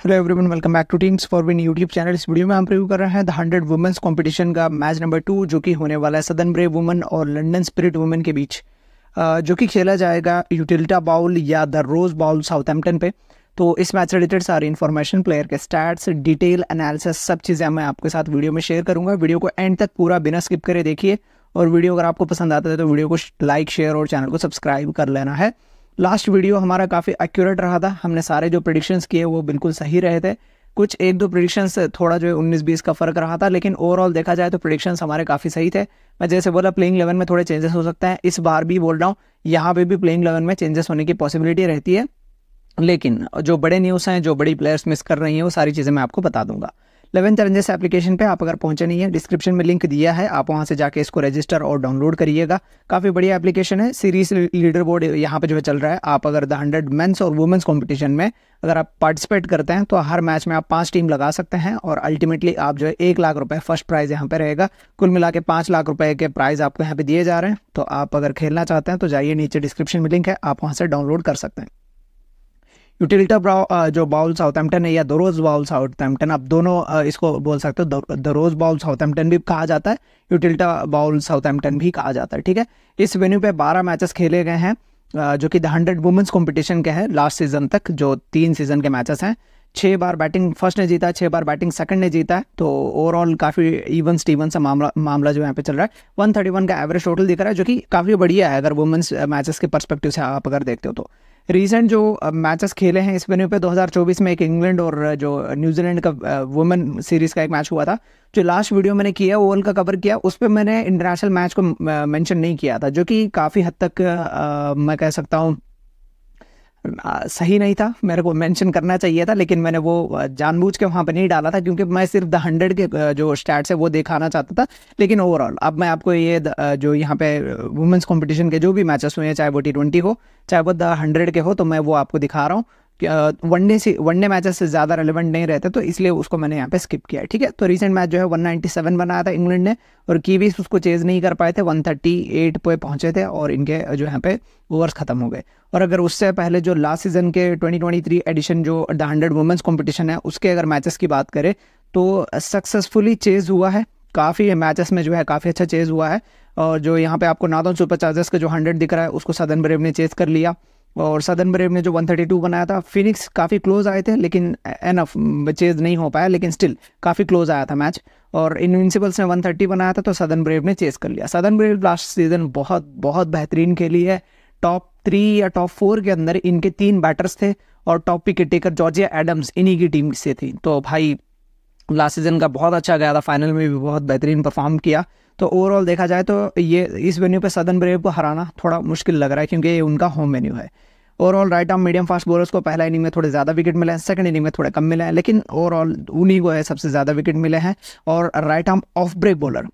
Hello everyone, welcome back two teams for win YouTube channel. इस video में हम review कर रहे हैं द 100 वुमेन्स कंपटीशन का मैच नंबर 2 जो कि होने वाला है सदर्न ब्रेव वुमेन और लंदन स्पिरिट वुमेन के बीच, जो कि खेला जाएगा यूटिलिटी बाउल या द रोज बाउल साउथहैम्पटन पे। तो इस मैच से रिलेटेड सारी इन्फॉर्मेशन, प्लेयर के स्टैट्स, डिटेल एनालिसिस, सब चीज़ें मैं आपके साथ वीडियो में शेयर करूंगा। वीडियो को एंड तक पूरा बिना स्किप करे देखिए, और वीडियो अगर आपको पसंद आता है तो वीडियो को लाइक, शेयर और चैनल को सब्सक्राइब कर लेना है। लास्ट वीडियो हमारा काफ़ी एक्यूरेट रहा था, हमने सारे जो प्रेडिक्शंस किए वो बिल्कुल सही रहे थे। कुछ एक दो प्रेडिक्शंस थोड़ा जो है 19-20 का फर्क रहा था, लेकिन ओवरऑल देखा जाए तो प्रेडिक्शंस हमारे काफ़ी सही थे। मैं जैसे बोला, प्लेइंग 11 में थोड़े चेंजेस हो सकते हैं, इस बार भी बोल रहा हूँ यहाँ पे भी प्लेइंग 11 में चेंजेस होने की पॉसिबिलिटी रहती है। लेकिन जो बड़े न्यूज़ हैं, जो बड़ी प्लेयर्स मिस कर रही हैं, वो सारी चीज़ें मैं आपको बता दूंगा। 11 चैलेंजेस एप्लीकेशन पे आप अगर पहुंचे नहीं है, डिस्क्रिप्शन में लिंक दिया है, आप वहां से जाके इसको रजिस्टर और डाउनलोड करिएगा। काफ़ी बढ़िया एप्लीकेशन है। सीरीज लीडर बोर्ड यहाँ पे जो है चल रहा है। आप अगर द 100 मेंस और वुमेन्स कंपटीशन में अगर आप पार्टिसिपेट करते हैं तो हर मैच में आप 5 टीम लगा सकते हैं, और अल्टीमेटली आप जो है 1 लाख रुपए फर्स्ट प्राइज यहाँ पे रहेगा। कुल मिला के 5 लाख रुपए के प्राइज आपको यहाँ पे दिए जा रहे हैं। तो आप अगर खेलना चाहते हैं तो जाइए, नीचे डिस्क्रिप्शन में लिंक है, आप वहाँ से डाउनलोड कर सकते हैं। यूटिलिटी जो बाउल साउथहैम्पटन है या द रोज बाउल साउथहैम्पटन, आप दोनों इसको बोल सकते हो। द रोज बाउल साउथहैम्पटन भी कहा जाता है, यूटिलिटी बाउल साउथहैम्पटन भी कहा जाता है। ठीक है, इस वेन्यू पे 12 मैचेस खेले गए हैं, जो कि द 100 वुमेन्स कंपटीशन के हैं लास्ट सीजन तक, जो 3 सीजन के मैचेस हैं। 6 बार बैटिंग फर्स्ट ने जीता है, 6 बार बैटिंग सेकंड ने जीता है। तो ओवरऑल काफ़ी इवन स्टीवन सा मामला जो यहाँ पे चल रहा है। 131 का एवरेज टोटल दिख रहा है, जो कि काफ़ी बढ़िया है अगर वुमेन्स मैचेस के पर्सपेक्टिव से आप अगर देखते हो तो। रीसेंट जो मैचेस खेले हैं इस वेन्यू पे, 2024 में एक इंग्लैंड और जो न्यूजीलैंड का वुमेन सीरीज का एक मैच हुआ था। जो लास्ट वीडियो मैंने किया, ओवल का कवर किया, उस पर मैंने इंटरनेशनल मैच को मेंशन नहीं किया था, जो कि काफ़ी हद तक मैं कह सकता हूँ सही नहीं था। मेरे को मेंशन करना चाहिए था, लेकिन मैंने वो जानबूझ के वहाँ पे नहीं डाला था, क्योंकि मैं सिर्फ द 100 के जो स्टैट्स है वो दिखाना चाहता था। लेकिन ओवरऑल अब मैं आपको ये जो यहाँ पे वुमेन्स कंपटीशन के जो भी मैचेस हुए हैं, चाहे वो T20 हो चाहे वो द 100 के हो, तो मैं वो आपको दिखा रहा हूँ। वनडे मैचेस से ज़्यादा रेलेवेंट नहीं रहते, तो इसलिए उसको मैंने यहाँ पे स्किप किया है। ठीक है, तो रिसेंट मैच जो है 197 बनाया था इंग्लैंड ने, और कीवीज उसको चेज नहीं कर पाए थे, 138 पे पहुंचे थे, और इनके जो यहाँ पे ओवर्स खत्म हो गए। और अगर उससे पहले जो लास्ट सीजन के 2023 एडिशन जो द 100 वुमेन्स कॉम्पिटिशन है, उसके अगर मैचेस की बात करें तो सक्सेसफुली चेज हुआ है। काफ़ी मैचेस में जो है काफ़ी अच्छा चेज हुआ है। और जो यहाँ पे आपको नादौन सुपर चार्जर्स का जो 100 दिख रहा है, उसको सदर्न ब्रेव ने चेज कर लिया। और सदर्न ब्रेव ने जो 132 बनाया था, फिनिक्स काफ़ी क्लोज आए थे, लेकिन एनफ चेज नहीं हो पाया, लेकिन स्टिल काफ़ी क्लोज आया था मैच। और इनविंसिबल्स ने 130 बनाया था, तो सदर्न ब्रेव ने चेज कर लिया। सदर्न ब्रेव लास्ट सीजन बहुत बहुत बेहतरीन खेली है। टॉप 3 या टॉप 4 के अंदर इनके 3 बैटर्स थे, और top wicket taker Georgia Adams इन्हीं की टीम से थी। तो भाई लास्ट सीजन का बहुत अच्छा गया था, फाइनल में भी बहुत बेहतरीन परफॉर्म किया। तो ओवरऑल देखा जाए तो ये इस वेन्यू पे सदर्न ब्रेव को हराना थोड़ा मुश्किल लग रहा है, क्योंकि ये उनका होम वेन्यू है। Overall right arm medium fast bowlers को पहला इनिंग में थोड़े ज़्यादा विकेट मिले हैं, सेकंड इनिंग में थोड़े कम मिले हैं, लेकिन ओवरऑल उन्हीं को है सबसे ज़्यादा विकेट मिले हैं। और right arm off break bowler,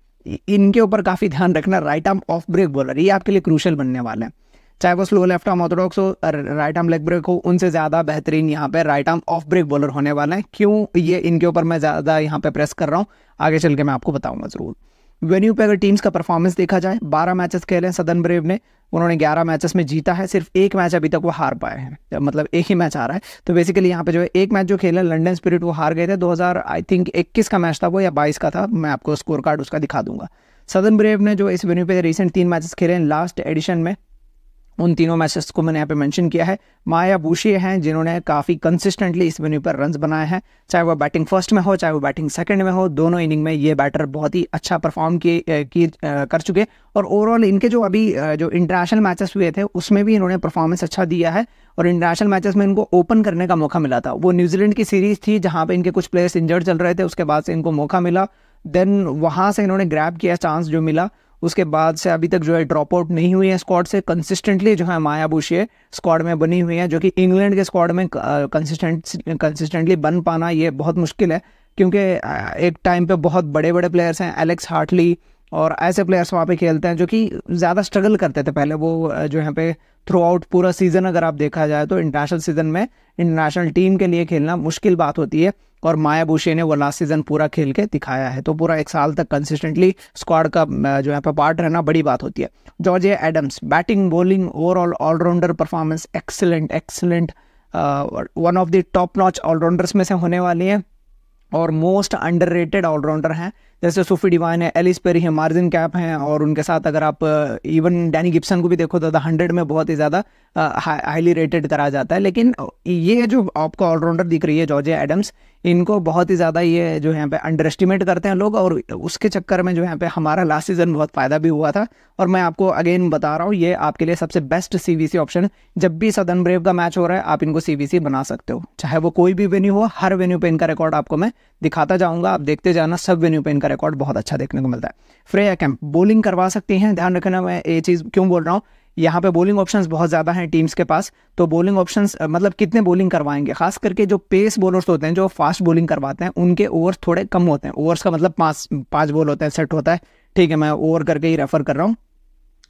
इनके ऊपर काफ़ी ध्यान रखना। Right arm off break bowler ये आपके लिए क्रूशल बनने वाले हैं, चाहे वो स्लो लेफ्ट आर्म ऑर्थोडॉक्स हो, राइट आर्म लेग ब्रेक हो, उनसे ज़्यादा बेहतरीन यहाँ पे right arm off break bowler होने वाले हैं। क्यों ये इनके ऊपर मैं ज़्यादा यहाँ पे प्रेस कर रहा हूँ, आगे चल के मैं आपको बताऊंगा ज़रूर। वेन्यू पे अगर टीम्स का परफॉर्मेंस देखा जाए, 12 मैचेस खेले हैं सदर्न ब्रेव ने, उन्होंने 11 मैचेस में जीता है, सिर्फ एक मैच अभी तक वो हार पाए हैं, मतलब एक ही मैच आ रहा है। तो बेसिकली यहाँ पे जो है एक मैच जो खेला लंदन स्पिरिट, वो हार गए थे। 2021 का मैच था वो, या 22 का था, मैं आपको स्कोर कार्ड उसका दिखा दूंगा। सदर्न ब्रेव ने जो इस वेन्यू पे रिसेंट 3 मैचेस खेले हैं लास्ट एडिशन में, उन तीनों मैचेस को मैंने यहाँ पे मेंशन किया है। माया बुशिए हैं जिन्होंने काफ़ी कंसिस्टेंटली इस वेन्यू पर रन्स बनाए हैं, चाहे वो बैटिंग फर्स्ट में हो चाहे वो बैटिंग सेकंड में हो, दोनों इनिंग में ये बैटर बहुत ही अच्छा परफॉर्म कर चुके। और ओवरऑल इनके जो अभी जो इंटरनेशनल मैचेस हुए थे उसमें भी इन्होंने परफॉर्मेंस अच्छा दिया है, और इंटरनेशनल मैचेस में इनको ओपन करने का मौका मिला था। वो न्यूजीलैंड की सीरीज़ थी जहाँ पर इनके कुछ प्लेयर्स इंजर्ड चल रहे थे, उसके बाद से इनको मौका मिला, देन वहाँ से इन्होंने ग्रैब किया चांस जो मिला। उसके बाद से अभी तक जो है ड्रॉप आउट नहीं हुई है स्क्वाड से, कंसिस्टेंटली जो है माया बुशिए स्क्वाड में बनी हुई है, जो कि इंग्लैंड के स्क्वाड में कंसिस्टेंटली बन पाना ये बहुत मुश्किल है, क्योंकि एक टाइम पे बहुत बड़े बड़े प्लेयर्स हैं, एलेक्स हार्टली और ऐसे प्लेयर्स वहाँ पे खेलते हैं जो कि ज़्यादा स्ट्रगल करते थे पहले। वो जो यहाँ पे थ्रू आउट पूरा सीज़न अगर आप देखा जाए तो इंटरनेशनल सीज़न में इंटरनेशनल टीम के लिए खेलना मुश्किल बात होती है, और माया बुशे ने वो लास्ट सीजन पूरा खेल के दिखाया है। तो पूरा 1 साल तक कंसिस्टेंटली स्क्वाड का जो यहाँ पे पार्ट रहना बड़ी बात होती है। Georgia Adams batting bowling overall allrounder performance excellent one of the top notch allrounders में से होने वाली हैं और मोस्ट अंडररेटेड ऑलराउंडर हैं। जैसे सोफी डिवाइन है, एलिस पेरी है, मार्जिन कैप हैं, और उनके साथ अगर आप इवन डैनी गिब्सन को भी देखो तो द 100 में बहुत ही ज़्यादा हाईली रेटेड करा जाता है। लेकिन ये जो आपको ऑलराउंडर दिख रही है जॉर्जिया एडम्स, इनको बहुत ही ज़्यादा ये जो यहाँ पे अंडर एस्टिमेट करते हैं लोग, और उसके चक्कर में जो यहाँ पे हमारा लास्ट सीजन बहुत फ़ायदा भी हुआ था। और मैं आपको अगेन बता रहा हूँ, ये आपके लिए सबसे बेस्ट CVC ऑप्शन। जब भी सदर्न ब्रेव का मैच हो रहा है आप इनको CVC बना सकते हो, चाहे वो कोई भी वेन्यू हो। हर वेन्यू पे इनका रिकॉर्ड आपको मैं दिखाता जाऊँगा, आप देखते जाना। सब वेन्यू पे इनका रिकॉर्ड बहुत अच्छा देखने को मिलता है। फ्रेया कैंप बॉलिंग करवा सकती हैं, ध्यान रखना मैं ये चीज़ क्यों बोल रहा हूँ। यहाँ पे बॉलिंग ऑप्शंस बहुत ज़्यादा हैं टीम्स के पास, तो बॉलिंग ऑप्शंस मतलब कितने बॉलिंग करवाएंगे, खास करके जो पेस बॉलर्स होते हैं जो फास्ट बॉलिंग करवाते हैं उनके ओवर्स थोड़े कम होते हैं। ओवर्स का मतलब पाँच बॉल होता है, सेट होता है, ठीक है, मैं ओवर करके ही रेफर कर रहा हूँ।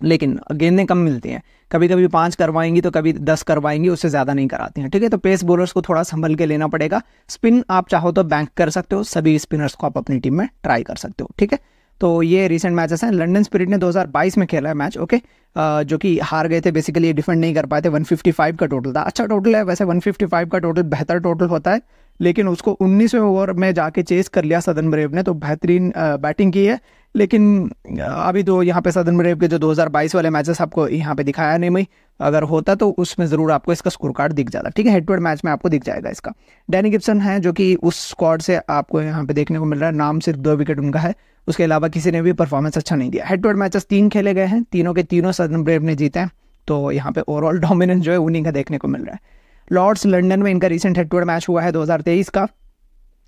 लेकिन गेंदें कम मिलती हैं, कभी कभी 5 करवाएंगी तो कभी 10 करवाएंगी, उससे ज़्यादा नहीं कराती हैं, ठीक है। तो पेस बॉलर्स को थोड़ा संभल के लेना पड़ेगा। स्पिन आप चाहो तो बैंक कर सकते हो, सभी स्पिनर्स को आप अपनी टीम में ट्राई कर सकते हो, ठीक है। तो ये रिसेंट मैचेस हैं। लंदन स्पिरिट ने 2022 में खेला है मैच, ओके, जो कि हार गए थे, बेसिकली डिफेंड नहीं कर पाए थे। 155 का टोटल था, अच्छा टोटल है वैसे। 155 का टोटल बेहतर टोटल होता है, लेकिन उसको 19वें ओवर में जाके चेस कर लिया सदर्न ब्रेव ने, तो बेहतरीन बैटिंग की है। लेकिन अभी तो यहाँ पे सदर्न ब्रेव के जो 2022 वाले मैचेस आपको यहाँ पे दिखाया नहीं मैं, अगर होता तो उसमें ज़रूर आपको इसका स्कोर कार्ड दिख जाता, ठीक है। हेड टू हेड मैच में आपको दिख जाएगा इसका। डैनी गिब्सन है जो कि उस स्क्वाड से आपको यहाँ पे देखने को मिल रहा है, नाम सिर्फ 2 विकेट उनका है, उसके अलावा किसी ने भी परफॉर्मेंस अच्छा नहीं दिया। हेड टू हेड मैचेस 3 खेले गए हैं, तीनों के तीनों सदर्न ब्रेव ने जीते हैं, तो यहाँ पे ओवरऑल डोमिनेंस जो है उन्हीं का देखने को मिल रहा है। लॉर्ड्स लंदन में इनका recent head to head match हुआ है 2023 का,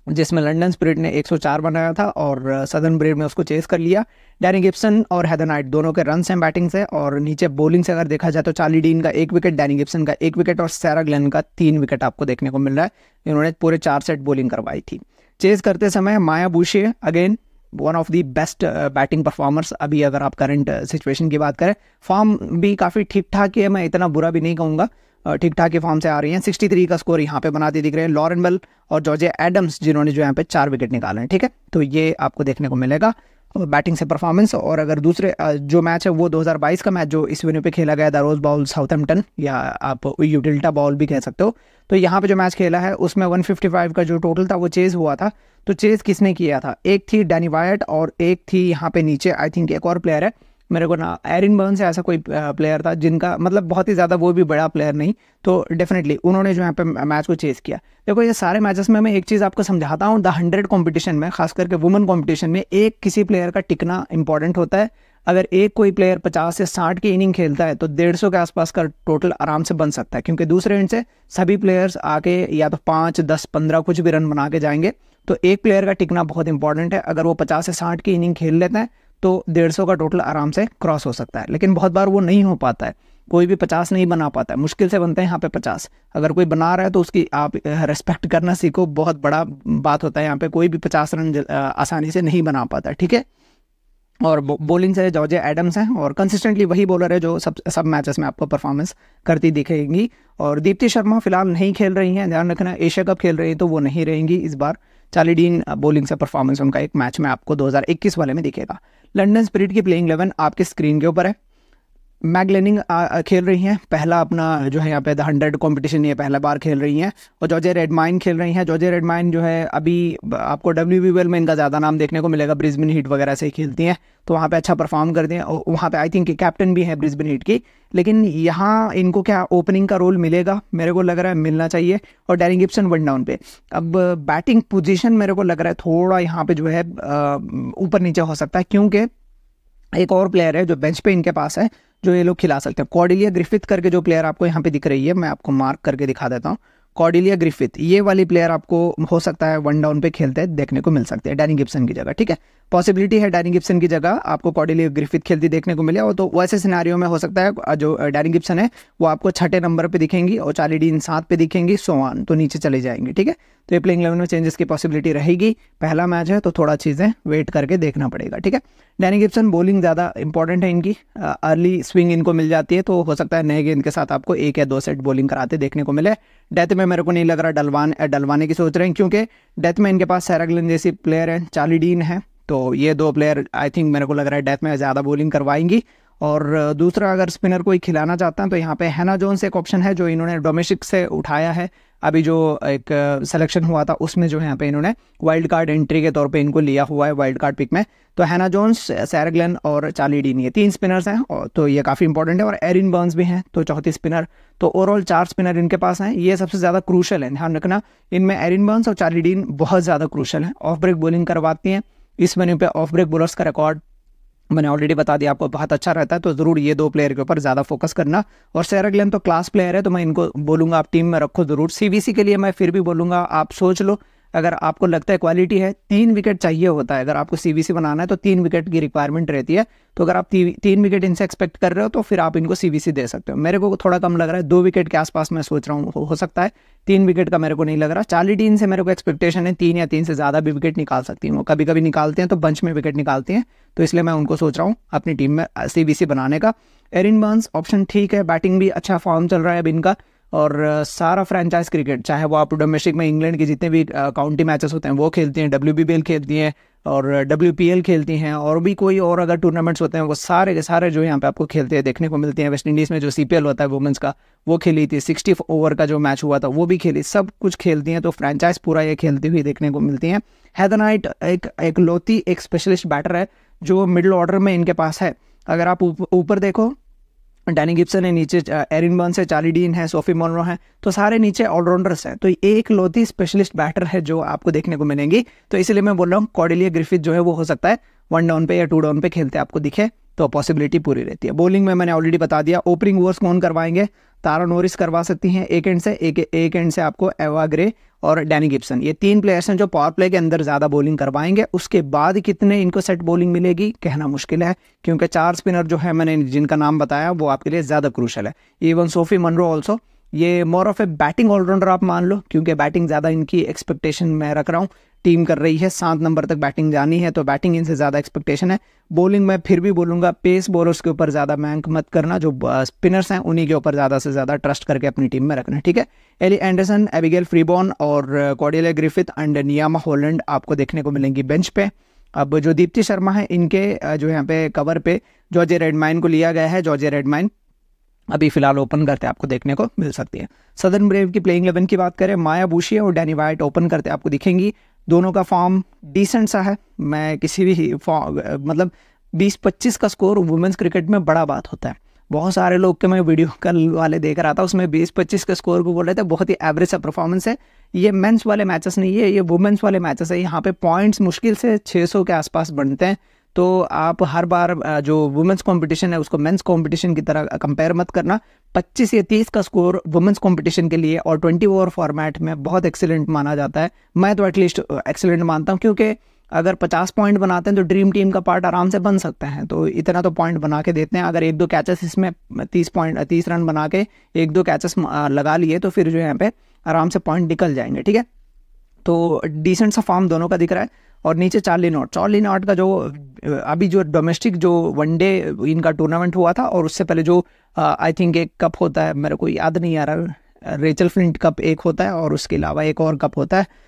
जिसमें लंदन स्पिरिट ने 104 बनाया था और सदर्न ब्रेव ने उसको चेस कर लिया। डैनी गिब्सन और हेदर नाइट दोनों के रन हैं बैटिंग से, और नीचे बॉलिंग से अगर देखा जाए तो चार्ली डीन का 1 विकेट, डैनी गिब्सन का 1 विकेट और सैरा ग्लेन का 3 विकेट आपको देखने को मिल रहा है। इन्होंने पूरे 4 सेट बॉलिंग करवाई थी। चेस करते समय Maia Bouchier again one of the best batting performers अभी, अगर आप करंट सिचुएशन की बात करें। फॉर्म भी काफ़ी ठीक ठाक है, मैं इतना बुरा भी नहीं कहूँगा, ठीक ठाक की फॉर्म से आ रही हैं। 63 का स्कोर यहाँ पे बनाते दिख रहे हैं लॉरेन बेल और जॉर्जिया एडम्स, जिन्होंने जो यहाँ पे 4 विकेट निकाले हैं, ठीक है। तो ये आपको देखने को मिलेगा बैटिंग से परफॉर्मेंस। और अगर दूसरे जो मैच है वो 2022 का मैच जो इस वेन्यू पे खेला गया था, रोज बाउल साउथहैम्पटन, या आप यूटिलिटी बाउल भी कह सकते हो, तो यहाँ पे जो मैच खेला है उसमें 155 का जो टोटल था वो चेज हुआ था। तो चेज किसने किया था, एक थी डैनी वायट और एक थी यहाँ पे नीचे आई थिंक एक और प्लेयर है, मेरे को ना एरिन बर्न्स से ऐसा कोई प्लेयर था, जिनका मतलब बहुत ही ज़्यादा, वो भी बड़ा प्लेयर नहीं, तो डेफिनेटली उन्होंने जो यहाँ पे मैच को चेस किया। देखो ये सारे मैचेस में मैं एक चीज़ आपको समझाता हूँ, द 100 कॉम्पिटिशन में, खास करके वुमेन कॉम्पिटिशन में, एक किसी प्लेयर का टिकना इंपॉर्टेंट होता है। अगर एक कोई प्लेयर 50 से 60 की इनिंग खेलता है तो 150 के आसपास का टोटल आराम से बन सकता है, क्योंकि दूसरे एंड से सभी प्लेयर्स आके या तो 5, 10, 15 कुछ भी रन बना के जाएंगे। तो एक प्लेयर का टिकना बहुत इंपॉर्टेंट है। अगर वो 50 से 60 की इनिंग खेल लेते हैं तो 150 का टोटल आराम से क्रॉस हो सकता है, लेकिन बहुत बार वो नहीं हो पाता है, कोई भी 50 नहीं बना पाता है, मुश्किल से बनते हैं यहाँ पे 50। अगर कोई बना रहा है तो उसकी आप रेस्पेक्ट करना सीखो, बहुत बड़ा बात होता है यहाँ पे, कोई भी 50 रन आसानी से नहीं बना पाता, ठीक है। और बॉलिंग से जॉर्जिया एडम्स हैं और कंसिस्टेंटली वही बॉलर है जो सब मैचेस में आपको परफॉर्मेंस करती दिखेगी। और दीप्ति शर्मा फिलहाल नहीं खेल रही हैं, ध्यान रखना, एशिया कप खेल रही है तो वो नहीं रहेंगी इस बार। चार्ली डीन बॉलिंग से परफॉर्मेंस उनका एक मैच में आपको 2021 वाले में दिखेगा। लंदन स्पिरिट की प्लेइंग 11 आपके स्क्रीन के ऊपर है। मैग लेनिंग खेल रही हैं, पहला अपना जो है यहाँ पे द 100 कॉम्पिटिशन ये पहला बार खेल रही हैं, और जॉर्जिया रेडमाइन खेल रही हैं। जॉर्जिया रेडमाइन जो है अभी आपको WBBL में इनका ज़्यादा नाम देखने को मिलेगा, ब्रिस्बेन हीट वगैरह से खेलती हैं, तो वहाँ पे अच्छा परफॉर्म करती हैं, और वहाँ पे आई थिंक कैप्टन भी है ब्रिस्बेन हीट की। लेकिन यहाँ इनको क्या ओपनिंग का रोल मिलेगा, मेरे को लग रहा है मिलना चाहिए। और डैनी गिब्सन 1 डाउन पे, अब बैटिंग पोजीशन मेरे को लग रहा है थोड़ा यहाँ पे जो है ऊपर नीचे हो सकता है, क्योंकि एक और प्लेयर है जो बेंच पे इनके पास है जो ये लोग खिला सकते हैं। कॉर्डेलिया ग्रिफिथ करके जो प्लेयर आपको यहाँ पे दिख रही है, मैं आपको मार्क करके दिखा देता हूँ। कॉर्डेलिया ग्रिफिथ, ये वाली प्लेयर आपको हो सकता है 1 डाउन पे खेलते हैं देखने को मिल सकते हैं डैनी गिब्सन की जगह, ठीक है। पॉसिबिलिटी है डैनी गिब्सन की जगह आपको कॉर्डेलिया ग्रिफिथ खेलती देखने को मिले, और तो वैसे सिनेरियो में हो सकता है जो डैनी गिब्सन है वो आपको 6ठे नंबर पे दिखेंगी और चार्ली डीन 7 पे दिखेंगी, सोआन तो नीचे चले जाएंगे, ठीक है। तो ये प्लेइंग 11 में चेंजेस की पॉसिबिलिटी रहेगी, पहला मैच है तो थोड़ा चीज़ें वेट करके देखना पड़ेगा, ठीक है। डैनी गिब्सन बॉलिंग ज़्यादा इंपॉर्टेंट है इनकी, अर्ली स्विंग इनको मिल जाती है, तो हो सकता है नए गेंद के साथ आपको 1 या 2 सेट बॉलिंग कराते देखने को मिले। डेथ में मेरे को नहीं लग रहा डलवाने की सोच रहे हैं, क्योंकि डेथ में इनके पास सैरा ग्लेन जैसी प्लेयर है, चार्ली डीन है, तो ये 2 प्लेयर आई थिंक मेरे को लग रहा है डेथ में ज़्यादा बॉलिंग करवाएंगी। और दूसरा अगर स्पिनर कोई खिलाना चाहता है तो यहाँ पे हैना जोन्स एक ऑप्शन है जो इन्होंने डोमेस्टिक से उठाया है। अभी जो एक सिलेक्शन हुआ था उसमें जो है यहाँ पे इन्होंने वाइल्ड कार्ड एंट्री के तौर पे इनको लिया हुआ है वाइल्ड कार्ड पिक में। तो हैना जोन्स, सैरा ग्लेन और चार्ली डीन, ये 3 स्पिनर्स हैं और तो ये काफ़ी इंपॉर्टेंट है। और एरिन बर्न्स भी हैं तो चौथी स्पिनर। तो ओवरऑल 4 स्पिनर इनके पास हैं। ये सबसे ज़्यादा क्रूशल है, ध्यान रखना इनमें एरिन बर्न्स और चार्ली डीन बहुत ज़्यादा क्रूशल है। ऑफ ब्रेक बॉलिंग करवाती हैं। इस वेन्यू पे ऑफ ब्रेक बॉलर्स का रिकॉर्ड मैंने ऑलरेडी बता दिया आपको, बहुत अच्छा रहता है। तो ज़रूर ये 2 प्लेयर के ऊपर ज़्यादा फोकस करना। और सैरा ग्लेन तो क्लास प्लेयर है तो मैं इनको बोलूँगा आप टीम में रखो ज़रूर। सीवीसी के लिए मैं फिर भी बोलूँगा आप सोच लो, अगर आपको लगता है क्वालिटी है, 3 विकेट चाहिए होता है अगर आपको सीवीसी बनाना है तो 3 विकेट की रिक्वायरमेंट रहती है। तो अगर आप 3 विकेट इनसे एक्सपेक्ट कर रहे हो तो फिर आप इनको सीवीसी दे सकते हो। मेरे को थोड़ा कम लग रहा है, 2 विकेट के आसपास मैं सोच रहा हूँ, हो सकता है 3 विकेट का मेरे को नहीं लग रहा। चार्ली डीन से मेरे को एक्सपेक्टेशन है 3 या 3 से ज़्यादा भी विकेट निकाल सकती हूँ। कभी कभी निकालते हैं तो बंच में विकेट निकालते हैं, तो इसलिए मैं उनको सोच रहा हूँ अपनी टीम में सीवीसी बनाने का। एरिन बर्न्स ऑप्शन ठीक है, बैटिंग भी अच्छा फॉर्म चल रहा है अब इनका। और सारा फ्रेंचाइज क्रिकेट, चाहे वो आप डोमेस्टिक में इंग्लैंड के जितने भी काउंटी मैचेस होते हैं वो खेलती हैं, WBBL खेलती हैं और WPL खेलती हैं, और भी कोई और अगर टूर्नामेंट्स होते हैं वो सारे के सारे जो यहाँ पे आपको खेलते हैं देखने को मिलते हैं। वेस्ट इंडीज़ में जो CPL होता है वुमेंस का, वो खेली थी। 60 ओवर का जो मैच हुआ था वो भी खेली, सब कुछ खेलती हैं। तो फ्रेंचाइज पूरा ये खेलती हुई देखने को मिलती हैं। हेदर नाइट एक लौती एक स्पेशलिस्ट बैटर है जो मिडिल ऑर्डर में इनके पास है। अगर आप ऊपर देखो, डैनी गिब्सन है, नीचे एरिन बर्न्स है, चार्ली डीन है, सोफी मोनरो है, तो सारे नीचे ऑलराउंडर्स हैं। तो एक लौती स्पेशलिस्ट बैटर है जो आपको देखने को मिलेंगी। तो इसलिए मैं बोल रहा हूँ कॉर्डेलिया ग्रिफिथ जो है वो हो सकता है 1 डाउन पे या 2 डाउन पे खेलते आपको दिखे, तो पॉसिबिलिटी पूरी रहती है। बॉलिंग में मैंने ऑलरेडी बता दिया। ओपनिंग ओवर्स कौन करवाएंगे? तारा नोरिस करवा सकती हैं एक एंड से, एक एंड से आपको एवा ग्रे और डैनी गिब्सन, ये 3 प्लेयर्स हैं जो पावर प्ले के अंदर ज़्यादा बॉलिंग करवाएंगे। उसके बाद कितने इनको सेट बॉलिंग मिलेगी कहना मुश्किल है, क्योंकि 4 स्पिनर जो है मैंने जिनका नाम बताया वो आपके लिए ज़्यादा क्रूशल है। इवन सोफी मनरो ऑल्सो, ये more of a batting allrounder आप मान लो, क्योंकि बैटिंग ज़्यादा इनकी एक्सपेक्टेशन मैं रख रहा हूँ। टीम कर रही है 7 नंबर तक बैटिंग जानी है, तो बैटिंग इनसे ज़्यादा एक्सपेक्टेशन है। बॉलिंग में फिर भी बोलूँगा पेस बॉलर्स के ऊपर ज़्यादा बैंक मत करना, जो स्पिनर्स हैं उन्हीं के ऊपर ज़्यादा से ज़्यादा ट्रस्ट करके अपनी टीम में रखना, ठीक है। एली एंडरसन, एबिगेल फ्रीबॉर्न और कॉर्डेलिया ग्रिफिथ एंड नियामा हॉलैंड आपको देखने को मिलेंगी बेंच पे। अब जो दीप्ति शर्मा है, इनके जो यहाँ पे कवर पे जॉर्जिया रेडमाइन को लिया गया है। जॉर्जिया रेडमाइन अभी फिलहाल ओपन करते आपको देखने को मिल सकती है। सदर्न ब्रेव की प्लेइंग 11 की बात करें, माया बुशिया और डैनी वाइट ओपन करते आपको दिखेंगी। दोनों का फॉर्म डिसेंट सा है। मैं किसी भी मतलब 20-25 का स्कोर वुमेंस क्रिकेट में बड़ा बात होता है। बहुत सारे लोग के मैं वीडियो कल वाले देख रहा था, उसमें 20-25 के स्कोर को बोल रहे थे बहुत ही एवरेज सा परफॉर्मेंस है। ये मेंस वाले मैचेस नहीं है, ये वुमेंस वाले मैचेस है। यहाँ पे पॉइंट्स मुश्किल से 600 के आसपास बनते हैं। तो आप हर बार जो वुमेंस कंपटीशन है उसको मेंस कंपटीशन की तरह कंपेयर मत करना। 25 या 30 का स्कोर वुमेंस कंपटीशन के लिए और 20 ओवर फॉर्मेट में बहुत एक्सीलेंट माना जाता है। मैं तो एटलीस्ट एक्सीलेंट मानता हूँ, क्योंकि अगर 50 पॉइंट बनाते हैं तो ड्रीम टीम का पार्ट आराम से बन सकता है। तो इतना तो पॉइंट बना के देते हैं। अगर 1-2 कैचेस इसमें 30 रन बना के 1-2 कैचेस लगा लिए तो फिर जो यहाँ पे आराम से पॉइंट निकल जाएंगे, ठीक है। तो डिसेंट सा फॉर्म दोनों का दिख रहा है। और नीचे चार्ली नॉट का जो अभी जो डोमेस्टिक जो वनडे इनका टूर्नामेंट हुआ था, और उससे पहले जो आई थिंक एक कप होता है, मेरे को याद नहीं आ रहा, रेचल फ्लिंट कप एक होता है और उसके अलावा एक और कप होता है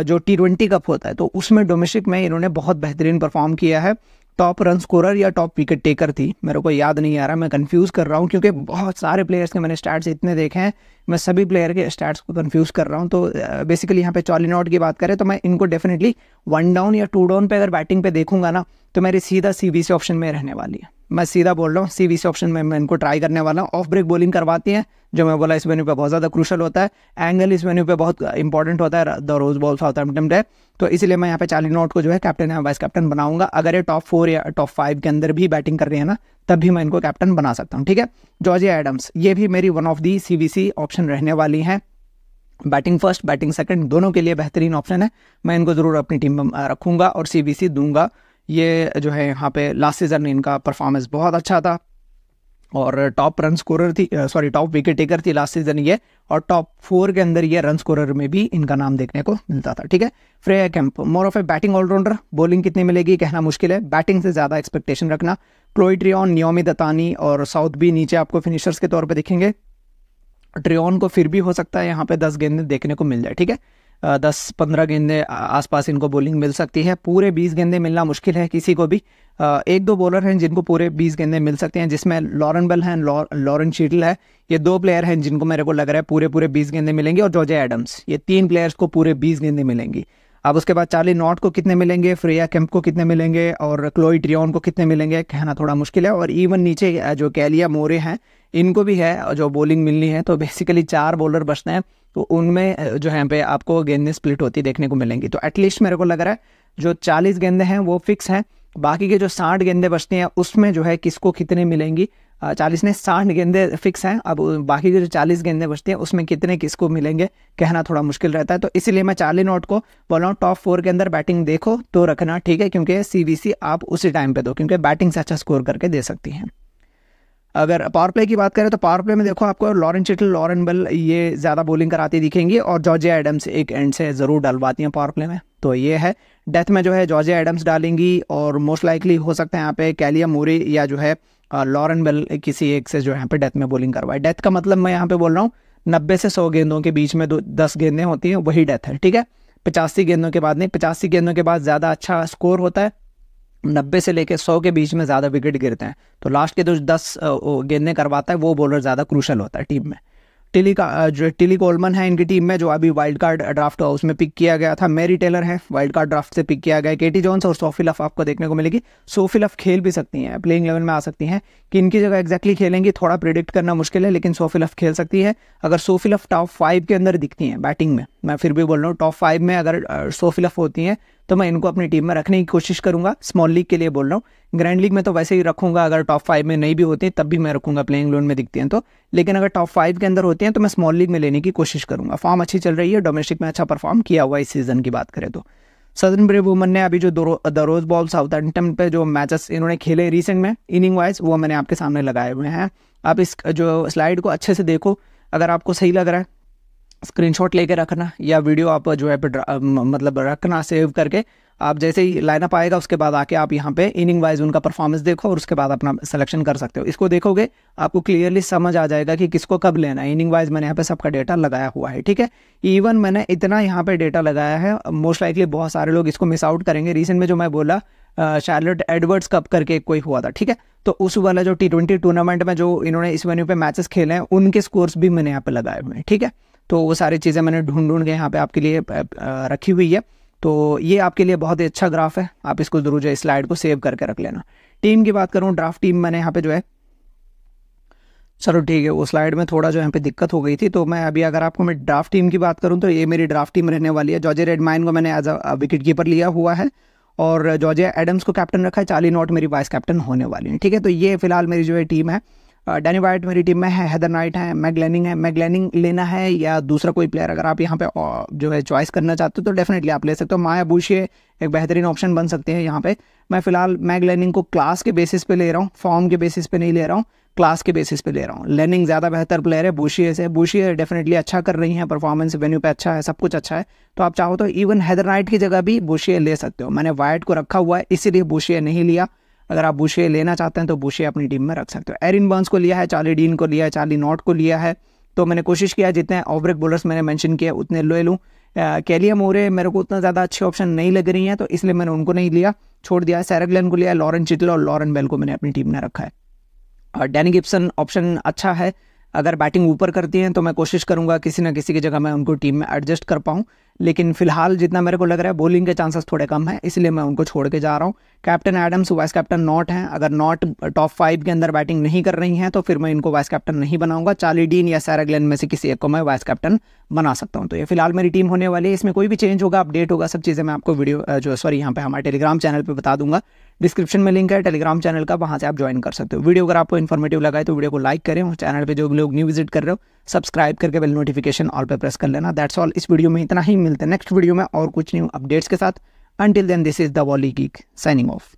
जो T20 कप होता है। तो उसमें डोमेस्टिक में इन्होंने बहुत बेहतरीन परफॉर्म किया है। टॉप रन स्कोरर या टॉप विकेट टेकर थी, मेरे को याद नहीं आ रहा, मैं कंफ्यूज कर रहा हूँ क्योंकि बहुत सारे प्लेयर्स के मैंने स्टैट्स इतने देखे हैं, मैं सभी प्लेयर के स्टैट्स को कंफ्यूज कर रहा हूँ। तो बेसिकली यहाँ पे चार्ली नॉट की बात करें तो मैं इनको डेफिनेटली 1 डाउन या 2 डाउन पे अगर बैटिंग पे देखूंगा ना तो मेरी सीधा CVC ऑप्शन में रहने वाली है। मैं सीधा बोल रहा हूँ, CVC ऑप्शन में मैं इनको ट्राई करने वाला हूँ। ऑफ ब्रेक बॉलिंग करवाती हैं, जो मैं बोला इस वेन्यू पे बहुत ज़्यादा क्रूशल होता है। एंगल इस वेन्यू पे बहुत इंपॉर्टेंट होता है, द रोज बॉल साउथहैम्पटन पे। तो इसीलिए मैं यहाँ पे चार्ली नॉट को जो है कैप्टन या वाइस कैप्टन बनाऊंगा। अगर ये टॉप 4 या टॉप 5 के अंदर भी बैटिंग कर रही है ना, तब भी मैं इनको कैप्टन बना सकता हूँ, ठीक है। जॉर्जिया एडम्स, ये भी मेरी one of the CVC option रहने वाली है। बैटिंग फर्स्ट बैटिंग सेकंड दोनों के लिए बेहतरीन ऑप्शन है। मैं इनको ज़रूर अपनी टीम में रखूंगा और CVC दूंगा। ये जो है यहाँ पे लास्ट सीजन इनका परफॉर्मेंस बहुत अच्छा था और टॉप रन स्कोरर थी, सॉरी टॉप विकेट टेकर थी लास्ट सीजन ये, और टॉप 4 के अंदर ये रन स्कोरर में भी इनका नाम देखने को मिलता था, ठीक है। Freya Kemp, more of a batting allrounder. Bowling कितनी मिलेगी कहना मुश्किल है, बैटिंग से ज़्यादा एक्सपेक्टेशन रखना। क्लोई ट्रियन, नियोमी दत्तानी और साउथ भी नीचे आपको फिनिशर्स के तौर पर दिखेंगे। ट्रियन को फिर भी हो सकता है यहाँ पे 10 गेंदें देखने को मिल जाए, ठीक है। 10-15 गेंदे आसपास इनको बॉलिंग मिल सकती है। पूरे 20 गेंदे मिलना मुश्किल है किसी को भी। एक दो बॉलर हैं जिनको पूरे 20 गेंदे मिल सकते हैं, जिसमें लॉरेन बेल हैं, लॉरेन चीटल है। ये 2 प्लेयर हैं जिनको मेरे को लग रहा है पूरे 20 गेंदे मिलेंगे, और जॉर्ज एडम्स, ये 3 प्लेयर्स को पूरे 20 गेंदे मिलेंगी। अब उसके बाद चार्ली नॉट को कितने मिलेंगे, फ्रेया केम्प को कितने मिलेंगे, और क्लोई ट्रियन को कितने मिलेंगे, कहना थोड़ा मुश्किल है। और इवन नीचे जो कैलिया मोरे हैं, इनको भी है जो बॉलिंग मिलनी है। तो बेसिकली 4 बॉलर बचते हैं, तो उनमें जो है पे आपको गेंदें स्प्लिट होती देखने को मिलेंगी। तो एटलीस्ट मेरे को लग रहा है जो 40 गेंदे हैं वो फिक्स हैं। बाकी के जो 60 गेंदे बचती हैं उसमें जो है किसको कितने मिलेंगी, 40 ने 60 गेंदे फिक्स हैं। अब बाकी के जो 40 गेंदे बचती हैं उसमें कितने किसको मिलेंगे कहना थोड़ा मुश्किल रहता है। तो इसीलिए मैं चार्ली नॉट को बोल रहा हूँ टॉप 4 के अंदर बैटिंग देखो तो रखना, ठीक है, क्योंकि CVC आप उसी टाइम पे दो, क्योंकि बैटिंग से अच्छा स्कोर करके दे सकती हैं। अगर पावर प्ले की बात करें तो पावर प्ले में देखो आपको लॉरेन चिटल, लॉरेन बेल ये ज़्यादा बॉलिंग कराती दिखेंगी, और जॉर्जिया एडम्स एक एंड से ज़रूर डलवाती हैं पावर प्ले में। तो ये है डेथ में जो है जॉर्जिया एडम्स डालेंगी, और मोस्ट लाइकली हो सकता है यहाँ पे कैलिया मोरे या जो है लॉरेन बेल किसी एक से जो यहाँ पे डेथ में बॉलिंग करवाए। डेथ का मतलब मैं यहाँ पे बोल रहा हूँ 90 से 100 गेंदों के बीच में 10 गेंदें होती हैं, वही डेथ है, ठीक है। 85 गेंदों के बाद नहीं, 85 गेंदों के बाद ज़्यादा अच्छा स्कोर होता है, 90 से लेकर 100 के बीच में ज़्यादा विकेट गिरते हैं। तो लास्ट के जो 10 गेंदें करवाता है वो बॉलर ज़्यादा क्रूशल होता है टीम में। टिली कोलमन है इनकी टीम में, जो अभी वाइल्ड कार्ड ड्राफ्ट हाउस में पिक किया गया था। मैरी टेलर है, वाइल्ड कार्ड ड्राफ्ट से पिक किया गया। केटी जॉन्स और सोफी लफ आपको देखने को मिलेगी। सोफी लफ खेल भी सकती हैं, प्लेइंग लेवल में आ सकती हैं। कि इनकी जगह एग्जैक्टली खेलेंगी थोड़ा प्रिडिक्ट करना मुश्किल है, लेकिन सोफी लफ खेल सकती है। अगर सोफी लफ टॉप 5 के अंदर दिखती हैं बैटिंग में, मैं फिर भी बोल रहा हूँ टॉप 5 में अगर सोफी लफ होती हैं तो मैं इनको अपनी टीम में रखने की कोशिश करूंगा। स्मॉल लीग के लिए बोल रहा हूँ, ग्रैंड लीग में तो वैसे ही रखूंगा। अगर टॉप 5 में नहीं भी होती तब भी मैं रखूंगा, प्लेइंग लोन में दिखती हैं तो। लेकिन अगर टॉप 5 के अंदर होती हैं तो मैं स्मॉल लीग में लेने की कोशिश करूंगा। फॉर्म अच्छी चल रही है, डोमेस्टिक में अच्छा परफॉर्म किया हुआ इस सीजन की बात करें तो। सदर्न ब्रेव वुमन ने अभी जो द रोज बॉल साउथहैम्पटन पे जो मैचेस इन्होंने खेले रिसेंट में इनिंग वाइज, वो मैंने आपके सामने लगाए हुए हैं। आप इस जो स्लाइड को अच्छे से देखो, अगर आपको सही लग रहा है स्क्रीनशॉट लेके रखना, या वीडियो आप जो है मतलब रखना सेव करके। आप जैसे ही लाइनअप आएगा उसके बाद आके आप यहाँ पे इनिंग वाइज उनका परफॉर्मेंस देखो, और उसके बाद अपना सिलेक्शन कर सकते हो। इसको देखोगे आपको क्लियरली समझ आ जाएगा कि किसको कब लेना है। इनिंग वाइज मैंने यहाँ पे सबका डेटा लगाया हुआ है, ठीक है। इवन मैंने इतना यहाँ पे डेटा लगाया है, मोस्ट लाइकली बहुत सारे लोग इसको मिस आउट करेंगे। रिसेंट में जो मैं बोला शार्लेट एडवर्ड्स कप करके कोई हुआ था, ठीक है, तो उस वाला जो T20 टूर्नामेंट में जो इन्होंने इस वेन्यू पे मैचेस खेले हैं उनके स्कोर्स भी मैंने यहाँ पे लगाए हुए हैं, ठीक है। तो वो सारी चीज़ें मैंने ढूंढ के यहाँ पे आपके लिए रखी हुई है। तो ये आपके लिए बहुत ही अच्छा ग्राफ है, आप इसको जरूर जो है स्लाइड को सेव करके रख लेना। टीम की बात करूँ, ड्राफ्ट टीम मैंने यहाँ पे जो है, चलो ठीक है, वो स्लाइड में थोड़ा जो यहाँ पे दिक्कत हो गई थी। तो मैं अभी अगर आपको मैं ड्राफ्ट टीम की बात करूँ तो ये मेरी ड्राफ्ट टीम रहने वाली है। जॉर्जिया रेडमाइन को मैंने एज अ विकेट कीपर लिया हुआ है, और जॉर्जिया एडम्स को कैप्टन रखा है। चार्ली नॉट मेरी वाइस कैप्टन होने वाली है, ठीक है। तो ये फिलहाल मेरी जो है टीम है। डैनी वाइट मेरी टीम में है, हेदर नाइट है, मैगलैनिंग है। मैगलैनिंग लेना है या दूसरा कोई प्लेयर अगर आप यहाँ पे जो है चॉइस करना चाहते हो तो डेफिनेटली आप ले सकते हो। माया बुशिए एक बेहतरीन ऑप्शन बन सकते हैं यहाँ पे। मैं फिलहाल मैगलैनिंग को क्लास के बेसिस पे ले रहा हूँ, फॉर्म के बेसिस पे नहीं ले रहा हूँ, क्लास के बेसिस पे ले रहा हूँ। लैनिंग ज़्यादा बेहतर प्लेयर है बुशिए से। बुशिए डेफिनेटली अच्छा कर रही हैं, परफॉर्मेंस वेन्यू पे अच्छा है, सब कुछ अच्छा है। तो आप चाहो तो इवन हेदर नाइट की जगह भी बुशिए ले सकते हो। मैंने वाइट को रखा हुआ है इसीलिए बुशिए नहीं लिया। अगर आप बुशिए लेना चाहते हैं तो बुशिए अपनी टीम में रख सकते हो। एरिन बर्न्स को लिया है, चार्ली डीन को लिया है, चार्ली नॉट को लिया है। तो मैंने कोशिश किया जितने ऑफब्रेक बॉलर्स मैंने मेंशन किए उतने ले लूँ। कैलिया मोरे मेरे को उतना ज़्यादा अच्छी ऑप्शन नहीं लग रही हैं, तो इसलिए मैंने उनको नहीं लिया, छोड़ दिया है। सैरा ग्लेन को लिया है, लॉरेन चिटल और लॉरेन बेल को मैंने अपनी टीम में रखा है। और डैनी गिब्सन ऑप्शन अच्छा है, अगर बैटिंग ऊपर करती हैं तो मैं कोशिश करूंगा किसी ना किसी की जगह मैं उनको टीम में एडजस्ट कर पाऊँ। लेकिन फिलहाल जितना मेरे को लग रहा है बॉलिंग के चांसेस थोड़े कम हैं, इसलिए मैं उनको छोड़ के जा रहा हूँ। Captain Adams, vice captain Knott हैं। अगर नॉट टॉप 5 के अंदर बैटिंग नहीं कर रही हैं तो फिर मैं इनको वाइस कैप्टन नहीं बनाऊंगा। चार्ली डीन या सैरा ग्लेन में से किसी एक को मैं वाइस कैप्टन बना सकता हूँ। तो ये फिलहाल मेरी टीम होने वाली है। इसमें कोई भी चेंज होगा, अपडेट होगा, सब चीज़ें मैं आपको वीडियो यहाँ पे हमारे टेलीग्राम चैनल पर बता दूंगा। डिस्क्रिप्शन में लिंक है टेलीग्राम चैनल का, वहाँ से आप ज्वाइन कर सकते हो। वीडियो अगर आपको इन्फॉर्मेटिव लगा है तो वीडियो को लाइक करें, और चैनल पे जो लोग न्यू विजिट कर रहे हो सब्सक्राइब करके बेल नोटिफिकेशन ऑल पे प्रेस कर लेना। दैट्स ऑल, इस वीडियो में इतना ही। मिलते हैं नेक्स्ट वीडियो में और कुछ न्यू अपडेट्स के साथ। Until then, this is the volley geek signing of.